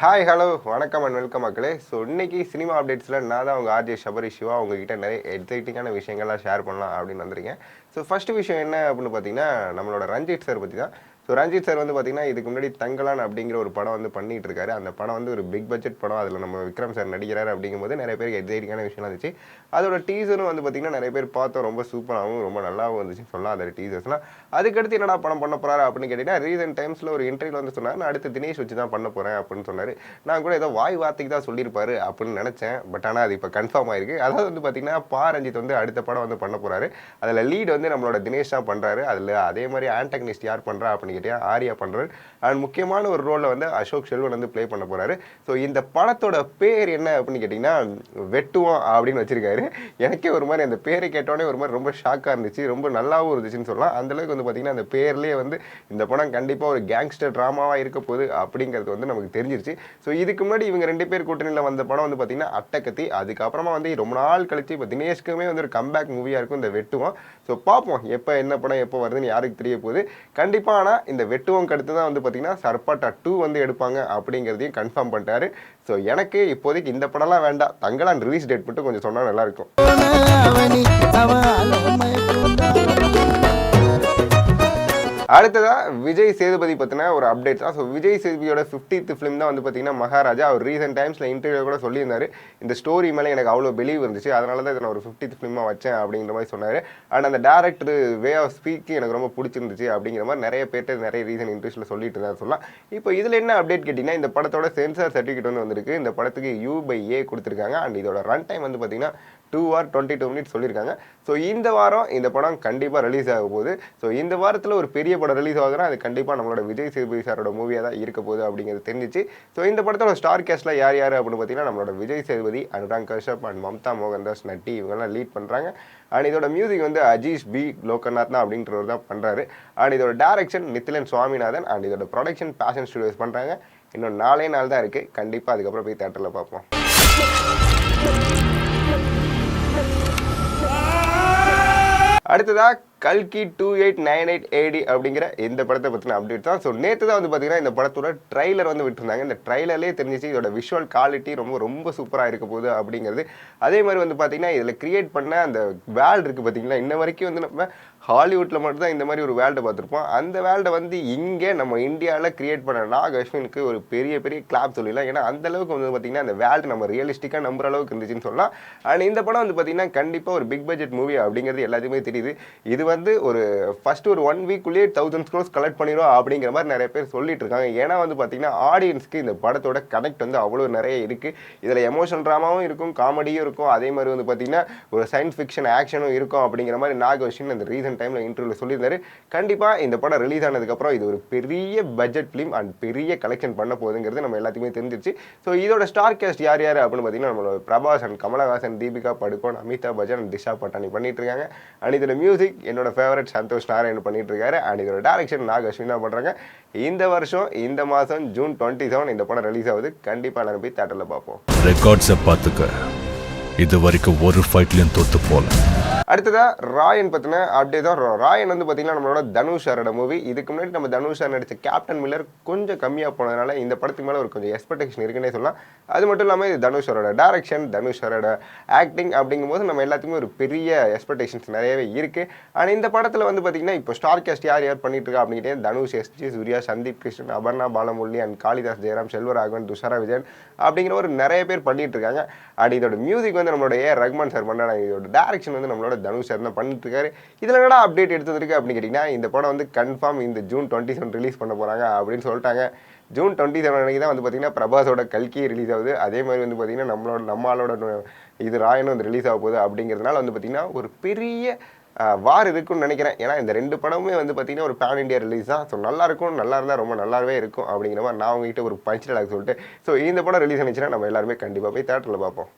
Hi hello வணக்கம் and welcome மக்களே. So இன்னைக்கு சினிமா அப்டேட்ஸில் நான் தான் உங்கள் ஆர்ஜே ஷபரி சிவா உங்ககிட்ட நிறைய எக்ஸைட்டிங்கான விஷயங்கள்லாம் ஷேர் பண்ணலாம் அப்படின்னு வந்திருக்கேன். ஸோ ஃபஸ்ட்டு விஷயம் என்ன அப்படின்னு பார்த்தீங்கன்னா நம்மளோட ரஞ்சித் சார் பற்றி தான். ஸோ ரஞ்சித் சார் வந்து பார்த்தீங்கன்னா இதுக்கு முன்னாடி தங்கலான் அப்படிங்கிற ஒரு படம் வந்து பண்ணிட்டு இருக்காரு. அந்த படம் வந்து ஒரு பிக் பட்ஜெட் படம். அதில் நம்ம விக்ரம் சார் நடிக்கிறார் அப்படிங்கும்போது நிறைய பேருக்கு எக்ஸைட்டிங்கான விஷயம்லாம் இருந்துச்சு. அதோட டீசரும் வந்து பார்த்தீங்கன்னா நிறைய பேர் பார்த்தோம், ரொம்ப சூப்பராகவும் ரொம்ப நல்லாவும் இருந்துச்சு சொல்லலாம் அந்த டீசர்ஸ்லாம். அதுக்கடுத்து என்னடா படம் பண்ண போகிறாரு அப்படின்னு கேட்டிங்கன்னா ரீசெண்ட் டைம்ஸில் ஒரு இன்டர்வியூ வந்து சொன்னார், நான் அடுத்து தினேஷ் வச்சு தான் பண்ண போகிறேன் அப்படின்னு சொன்னார். நான் கூட ஏதோ வாய் வார்த்தைக்கு தான் சொல்லியிருப்பாரு அப்படின்னு நினச்சேன். பட் ஆனால் அது இப்போ கன்ஃபார்ம் ஆயிருக்கு. அதாவது வந்து பார்த்தீங்கன்னா ரஞ்சித் வந்து அடுத்த படம் வந்து பண்ண போகிறாரு. அதில் லீட் வந்து நம்மளோட தினேஷ் தான் பண்ணுறாரு. அதில் அதே மாதிரி ஆன்டகனிஸ்ட் யார் பண்ணுறா அப்படின்னு கேட்டியா ஆரியா பண்ணுறாரு. அண்ட் முக்கியமான ஒரு ரோலில் வந்து அசோக் செல்வன் வந்து ப்ளே பண்ண போகிறாரு. ஸோ இந்த படத்தோட பேர் என்ன அப்படின்னு கேட்டிங்கன்னா வெட்டுவோம் அப்படின்னு வச்சிருக்காரு. எனக்கே ஒரு மாதிரி அந்த பேரை கேட்டோடனே ஒரு மாதிரி ரொம்ப ஷாக்காக இருந்துச்சு, ரொம்ப நல்லாவும் இருந்துச்சுன்னு சொல்லலாம். அந்தளவுக்கு வந்து பார்த்திங்கன்னா அந்த பேர்லேயே வந்து இந்த படம் கண்டிப்பாக ஒரு கேங்ஸ்டர் ட்ராமாவாக இருக்க போகுது அப்படிங்கிறது வந்து நமக்கு தெரிஞ்சிருச்சு. ஸோ இதுக்கு முன்னாடி இவங்க 2 பேர் கூட்டணியில் வந்த படம் வந்து பார்த்திங்கன்னா அட்டகத்தி. அதுக்கப்புறமா வந்து ரொம்ப நாள் கழிச்சு இப்போ தினேஷ்க்குமே வந்து ஒரு கம்பேக் மூவியாக இருக்கும் இந்த வெட்டுவோம். ஸோ பார்ப்போம் எப்போ என்ன படம் எப்போ வருதுன்னு யாருக்கு தெரிய போகுது. கண்டிப்பாக ஆனால் இந்த வெட்டுவோம் அடுத்து தான் வந்து பார்த்திங்கன்னா சர்பாட்டா 2 வந்து எடுப்பாங்க அப்படிங்கிறதையும் கன்ஃபார்ம் பண்ணிட்டாரு. ஸோ எனக்கு இப்போதைக்கு இந்த படம்லாம் வேண்டாம், தங்கலான் ரிலீஸ் டேட் மட்டும் கொஞ்சம் சொன்னால் நல்லாயிருக்கும். அடுத்ததா விஜய் சேதுபதி பற்றின ஒரு அப்டேட் தான். ஸோ விஜய் சேதுபதியோட 50th ஃபிலிம் தான் வந்து பார்த்தீங்கன்னா மகாராஜா. அவர் ரீசெண்ட் டைம்ஸில் இன்டர்வியூ கூட சொல்லியிருந்தார், இந்த ஸ்டோரி மேலே எனக்கு அவ்வளோ பிலீவ் இருந்துச்சு, அதனால தான் இதை நான் ஒரு 50th ஃபிலிமாக வச்சேன் அப்படிங்கிற மாதிரி சொன்னார். அண்ட் அந்த டேரக்டர் வே ஆஃப் ஸ்பீக் எனக்கு ரொம்ப பிடிச்சிருந்துச்சு அப்படிங்கிற மாதிரி நிறைய பேர்ட்டு நிறைய ரீசன் இன்ட்ரெஸ்ட்டில் சொல்லிட்டு இருந்தாரு சொல்லலாம். இப்போ இதில் என்ன அப்டேட் கேட்டிங்கன்னா இந்த படத்தோட சென்சார் சர்டிஃபிகேட் வந்து வந்திருக்கு. இந்த படத்துக்கு U/A கொடுத்துருக்காங்க. அண்ட் இதோட ரன் டைம் வந்து பார்த்தீங்கன்னா 2 hour 22 minutes சொல்லியிருக்காங்க. ஸோ இந்த வாரம் இந்த படம் கண்டிப்பாக ரிலீஸ் ஆக போகுது. ஸோ இந்த வாரத்தில் ஒரு பெரிய படம் ரிலீஸ் ஆகுதுன்னா அது கண்டிப்பாக நம்மளோட விஜய் சேதுபதி சாரோட மூவியாக தான் இருக்க போகுது அப்படிங்கிறது தெரிஞ்சிச்சு. ஸோ இந்த படத்தோட ஸ்டார் கேஸ்ட்டில் யார் யார் அப்படின்னு பார்த்தீங்கன்னா நம்மளோட விஜய் சேதுபதி, அனுராக் கஷ்யப் அண்ட் மம்தா மோகன்தாஸ், நட்டி இவங்கெல்லாம் லீட் பண்ணுறாங்க. அண்ட் இதோட மியூசிக் வந்து அஜீஷ் பி லோகநாத் தான் அப்படின்றவர் தான் பண்ணுறாரு. அண்ட் இதோட டேரக்ஷன் நித்திலன் சுவாமிநாதன். அண்ட் இதோட ப்ரொடக்ஷன் பேஷன் ஸ்டுடியோஸ் பண்ணுறாங்க. இன்னும் 4 நாள் தான் இருக்குது. கண்டிப்பாக அதுக்கப்புறம் போய் தேட்டரில் பார்ப்போம். அடுத்ததா கல்கி 2898 AD அப்படிங்கிற இந்த படத்தை பற்றின அப்டேட் தான். ஸோ நேற்று தான் வந்து பார்த்தீங்கன்னா இந்த படத்தோட ட்ரைலர் வந்து விட்டுருந்தாங்க. இந்த ட்ரைலர்லேயே தெரிஞ்சிச்சு இதோட விஷுவல் குவாலிட்டி ரொம்ப ரொம்ப சூப்பராக இருக்க போகுது அப்படிங்கிறது. அதே மாதிரி வந்து பார்த்தீங்கன்னா இதில் கிரியேட் பண்ண அந்த வேல்டு இருக்குது பார்த்தீங்களா, இன்ன வரைக்கும் வந்து நம்ம ஹாலிவுட்டில் மட்டும்தான் இந்த மாதிரி ஒரு வேல்டை பார்த்துருப்போம். அந்த வேல்டை வந்து இங்கே நம்ம இந்தியாவில் கிரியேட் பண்ண நாக் அஸ்வினுக்கு ஒரு பெரிய பெரிய கிளாப் சொல்லிடலாம். ஏன்னா அந்தளவுக்கு வந்து பார்த்திங்கன்னா அந்த வேல்டு நம்ம ரியலிஸ்டிக்காக நம்புற அளவுக்கு இருந்துச்சுன்னு சொல்லலாம். அண்ட் இந்த படம் வந்து பார்த்திங்கன்னா கண்டிப்பாக ஒரு பிக் பட்ஜெட் மூவி அப்படிங்கிறது எல்லாத்தையுமே தெரியுது. இது வந்து ஒரு ஃபஸ்ட்டு ஒரு 1 வீக்குள்ளேயே 1000 crores கலெக்ட் பண்ணிடும் அப்படிங்கிற மாதிரி நிறைய பேர் சொல்லிட்டு இருக்காங்க. ஏன்னா வந்து பார்த்திங்கன்னா ஆடியன்ஸ்க்கு இந்த படத்தோட கனெக்ட் வந்து அவ்வளோ நிறைய இருக்குது. இதில் எமோஷனல் ட்ராமாவும் இருக்கும், காமெடியும் இருக்கும், அதே மாதிரி வந்து பார்த்திங்கன்னா ஒரு சயின்ஸ் ஃபிக்ஷன் ஆக்ஷனும் இருக்கும் அப்படிங்கிற மாதிரி நாக் அஸ்வின் அந்த ரீசன் டைமில் இன்டர்வியூவில் சொல்லியிருந்தாரு. கண்டிப்பாக இந்த படம் ரிலீஸ் ஆனதுக்கப்புறம் இது ஒரு பெரிய பட்ஜெட் ஃபிலிம் அண்ட் பெரிய கலெக்ஷன் பண்ண போகுதுங்கிறது நம்ம எல்லாத்தையுமே தெரிஞ்சிருச்சு. ஸோ இதோட ஸ்டார் கேஸ்ட் யார் யார் அப்படின்னு பார்த்தீங்கன்னா நம்மளோட பிரபாஸ் அண்ட் கமலஹாசன், தீபிகா படுகோன், அமிதாப் பச்சன் அண்ட் திஷா பட்டானி பண்ணிட்டு இருக்காங்க. அண்ட் இதோட மியூசிக் என்னோட ஃபேவரட் சந்தோஷ் நாராயண் பண்ணிட்டு இருக்காரு. அண்ட் இதோட டைரக்ஷன் நாக் அஸ்வின் தான் பண்ணுறாங்க. இந்த வருஷம் இந்த மாதம் ஜூன் 27 இந்த படம் ரிலீஸ் ஆகுது. கண்டிப்பாக எல்லாரும் போய் தேட்டரில் பார்ப்போம். ரெக்கார்ட்ஸை பார்த்துக்க, இது வரைக்கும் ஒரு ஃபைட்லையும் தோத்து போல. அடுத்ததா ராயன் பற்றின அப்டேட் தான். ராயன் வந்து பார்த்தீங்கன்னா நம்மளோட தனுஷ் சாரோட மூவி. இதுக்கு முன்னாடி நம்ம தனுஷ் சார் நடித்த கேப்டன் மில்லர் கொஞ்சம் கம்மியாக போனதுனால இந்த படத்துக்கு மேலே ஒரு கொஞ்சம் எக்ஸ்பெக்டேஷன் இருக்குன்னே சொல்லலாம். அது மட்டும் இல்லாமல் இது தனுஷ் சாரோட டேரக்ஷன், தனுஷ் சாரோட ஆக்டிங் அப்படிங்கும்போது நம்ம எல்லாத்துக்குமே ஒரு பெரிய எக்ஸ்பெக்டேஷன்ஸ் நிறையவே இருக்குது. ஆனால் இந்த படத்தில் வந்து பார்த்தீங்கன்னா இப்போ ஸ்டார் கேஸ்ட் யார் யார் பண்ணிட்டு இருக்கா அப்படிங்கிட்டே தனுஷ், SG சூர்யா, சந்தீப் கிருஷ்ணன், அபர்ணா பாலமுரளி அண்ட் காளிதாஸ் ஜெயராம், செல்வராகவன், துஷாரா விஜயன் அப்படிங்கிற ஒரு நிறைய பேர் பண்ணிட்டு இருக்காங்க. அண்ட் இதோட மியூசிக் வந்து நம்மளோட ரஹ்மான் சார் பண்ணுறாங்க. இதோட டேரக்ஷன் வந்து நம்மளோட தனுஷ் சார் தான் பண்ணிட்டு இருக்காரு. இதில் என்னடா அப்டேட் எடுத்ததுருக்கு அப்படின்னு கேட்டிங்கன்னா இந்த படம் வந்து கன்ஃபார்ம் இந்த ஜூன் 27 ரிலீஸ் பண்ண போகிறாங்க அப்படின்னு சொல்லிட்டாங்க. ஜூன் 27 அன்றைக்கி தான் வந்து பார்த்திங்கன்னா பிரபாஸோட கல்கி ரிலீஸ் ஆகுது. அதே மாதிரி வந்து பார்த்திங்கன்னா நம்மளோட இது ராயனும் வந்து ரிலீஸ் ஆக போகுது. அப்படிங்கிறதுனால வந்து பார்த்திங்கன்னா ஒரு பெரிய வார் இருக்குன்னு நினைக்கிறேன். ஏன்னா இந்த 2 படமுமே வந்து பார்த்திங்கன்னா ஒரு பேன் இண்டியா ரிலீஸ் தான். ஸோ நல்லா இருக்கும், நல்லா இருந்தால் ரொம்ப நல்லாவே இருக்கும் அப்படிங்கிற மாதிரி நான் உங்ககிட்ட ஒரு பஞ்ச் டைலாக் சொல்லிட்டு ஸோ இந்த படம் ரிலீஸ் ஆனிச்சுன்னா நம்ம எல்லாருமே கண்டிப்பாக போய் தேட்டரில் பார்ப்போம்.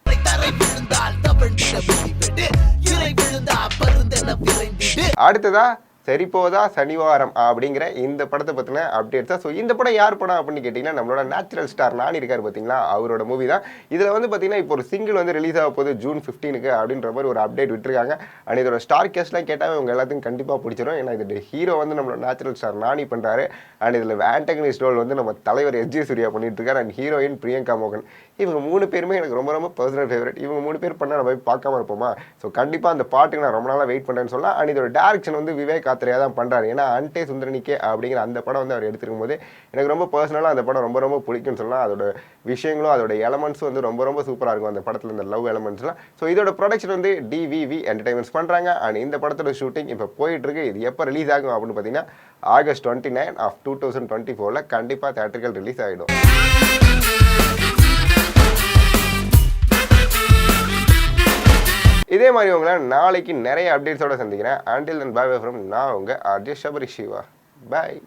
அடுத்ததா சரிபோதா சனிவாரம் அப்படிங்கிற இந்த படத்தை பற்றின அப்டேட்ஸ் தான். ஸோ இந்த படம் யார் படம் அப்படின்னு கேட்டிங்கன்னா நம்மளோட நேச்சுரல் ஸ்டார் நானி இருக்கார் பார்த்தீங்களா, அவரோட மூவி தான். இதில் வந்து பார்த்தீங்கன்னா இப்போ ஒரு சிங்கிள் வந்து ரிலீஸ் ஆக போகுது ஜூன் 15க்கு அப்படின்ற மாதிரி ஒரு அப்டேட் விட்டுருக்காங்க. அண்ட் இதோட ஸ்டார் கேஸ்ட்லாம் கேட்டால் இவங்க எல்லாத்தையும் கண்டிப்பாக பிடிச்சிரும். ஏன்னா இது ஹீரோ வந்து நம்மளோட நேச்சுரல் ஸ்டார் நானி பண்ணுறாரு. அண்ட் இதில் ஆண்டகனிஸ்ட் ரோல் வந்து நம்ம தலைவர் எஸ்ஜே சூர்யா பண்ணிட்டு இருக்காரு. அண்ட் ஹீரோயின் பிரியங்கா மோகன். இவங்க 3 பேருமே எனக்கு ரொம்ப ரொம்ப பர்சனல் ஃபேவரட். இவங்க 3 பேர் பண்ணால் நம்ம போய் பார்க்காம இருப்போமா? ஸோ கண்டிப்பாக அந்த பாட்டுக்கு நான் ரொம்ப நாளாக வெயிட் பண்ணுறேன்னு சொல்லலாம். அண்ட் இதோட டேரக்ஷன் வந்து விவேக் ஆத்ரேயா தான் பண்ணுறாரு. ஏன்னா அன்டே சுந்தரனிக்கே அப்படிங்கிற அந்த படம் வந்து அவர் எடுத்துருக்கும் போது எனக்கு ரொம்ப பர்சனலாக அந்த படம் ரொம்ப ரொம்ப பிடிக்கும்னு சொல்லலாம். அதோட விஷயங்களும் அதோட எலமெண்ட்ஸும் வந்து ரொம்ப ரொம்ப சூப்பராக இருக்கும் அந்த படத்தில், இந்த லவ் எலமெண்ட்ஸ்லாம். ஸோ இதோட ப்ரொடக்ஷன் வந்து டிவிவி என்டர்டைன்மெண்ட்ஸ் பண்ணுறாங்க. அண்ட் இந்த படத்தோட ஷூட்டிங் இப்போ போயிட்டு இருக்கு. இது எப்போ ரிலீஸ் ஆகும் அப்படின்னு பார்த்தீங்கன்னா August 29 of 2024 கண்டிப்பாக தியேட்டர்கள் ரிலீஸ் ஆகிடும். இதே மாதிரி உங்களை நாளைக்கு நிறைய அப்டேட்ஸோட சந்திக்கிறேன். Until then, bye bye from நான் உங்க RJ சபரி சிவா. Bye.